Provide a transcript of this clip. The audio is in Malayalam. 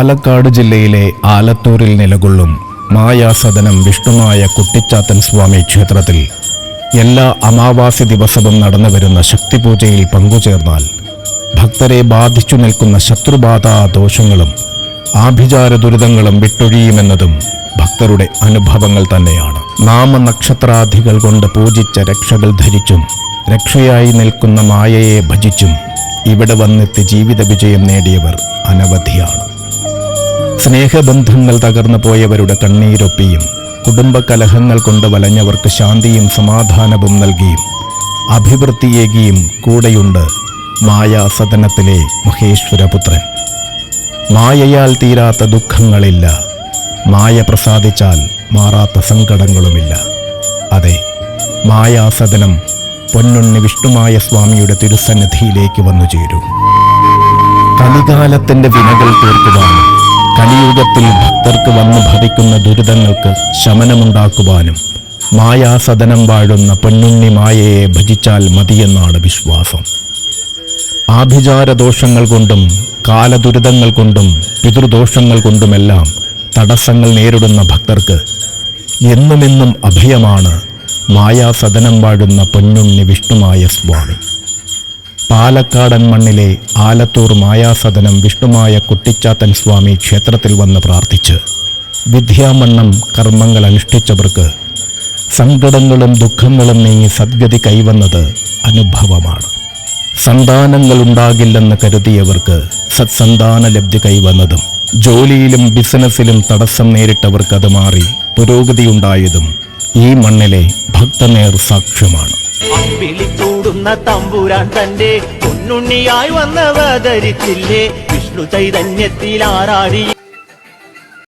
പാലക്കാട് ജില്ലയിലെ ആലത്തൂരിൽ നിലകൊള്ളും മായാസദനം വിഷ്ണുമായ കുട്ടിച്ചാത്തൻ സ്വാമി ക്ഷേത്രത്തിൽ എല്ലാ അമാവാസി ദിവസവും നടന്നുവരുന്ന ശക്തിപൂജയിൽ പങ്കുചേർന്നാൽ ഭക്തരെ ബാധിച്ചു നിൽക്കുന്ന ശത്രുബാധാ ദോഷങ്ങളും ആഭിചാര ദുരിതങ്ങളും വിട്ടൊഴിയുമെന്നതും ഭക്തരുടെ അനുഭവങ്ങൾ തന്നെയാണ്. നാമനക്ഷത്രാദികൾ കൊണ്ട് പൂജിച്ച രക്ഷകൾ ധരിച്ചും രക്ഷയായി നിൽക്കുന്ന മായയെ ഭജിച്ചും ഇവിടെ വന്നെത്തി ജീവിത വിജയം നേടിയവർ അനവധിയാണ്. സ്നേഹബന്ധങ്ങൾ തകർന്നു പോയവരുടെ കണ്ണീരൊപ്പിയും കുടുംബകലഹങ്ങൾ കൊണ്ട് വലഞ്ഞവർക്ക് ശാന്തിയും സമാധാനവും നൽകിയും അഭിവൃദ്ധിയേകിയും കൂടെയുണ്ട് മായാസദനത്തിലെ മഹേശ്വരപുത്രൻ. മായയാൽ തീരാത്ത ദുഃഖങ്ങളില്ല, മായ പ്രസാദിച്ചാൽ മാറാത്ത സങ്കടങ്ങളുമില്ല. അതെ, മായാസദനം പൊന്നുണ്ണി വിഷ്ണുമായ സ്വാമിയുടെ തിരുസന്നിധിയിലേക്ക് വന്നു ചേരൂ. കലികാലത്തിന്റെ വിനകൾ തീർക്കുവാനും കലിയുഗത്തിൽ ഭക്തർക്ക് വന്നു ഭവിക്കുന്ന ദുരിതങ്ങൾക്ക് ശമനമുണ്ടാക്കുവാനും മായാസദനം വാഴുന്ന പൊന്നുണ്ണി മായയെ ഭജിച്ചാൽ മതിയെന്നാണ് വിശ്വാസം. ആഭിചാരദോഷങ്ങൾ കൊണ്ടും കാലദുരിതങ്ങൾ കൊണ്ടും പിതൃദോഷങ്ങൾ കൊണ്ടുമെല്ലാം തടസ്സങ്ങൾ നേരിടുന്ന ഭക്തർക്ക് എന്നുമെന്നും അഭയമാണ് മായാസദനം വാഴുന്ന പൊന്നുണ്ണി വിഷ്ണുമായ സ്വാമി. പാലക്കാടൻ മണ്ണിലെ ആലത്തൂർ മായാസദനം വിഷ്ണുമായ കുട്ടിച്ചാത്തൻ സ്വാമി ക്ഷേത്രത്തിൽ വന്ന് പ്രാർത്ഥിച്ച് വിദ്യാമണ്ണം കർമ്മങ്ങൾ അനുഷ്ഠിച്ചവർക്ക് സങ്കടങ്ങളും ദുഃഖങ്ങളും നീങ്ങി സദ്ഗതി കൈവന്നത് അനുഭവമാണ്. സന്താനങ്ങളുണ്ടാകില്ലെന്ന് കരുതിയവർക്ക് സത്സന്താന ലബ്ധി കൈവന്നതും ജോലിയിലും ബിസിനസ്സിലും തടസ്സം നേരിട്ടവർക്കത് മാറി പുരോഗതിയുണ്ടായതും ഈ മണ്ണിലെ ഭക്തനേർ സാക്ഷ്യമാണ്. വിളിക്കൂടുന്ന തമ്പുരാൻ തന്റെ പൊന്നുണ്ണിയായി വന്നവതരിച്ചില്ലേ, വിഷ്ണു ചൈതന്യത്തിൽ ആറാടി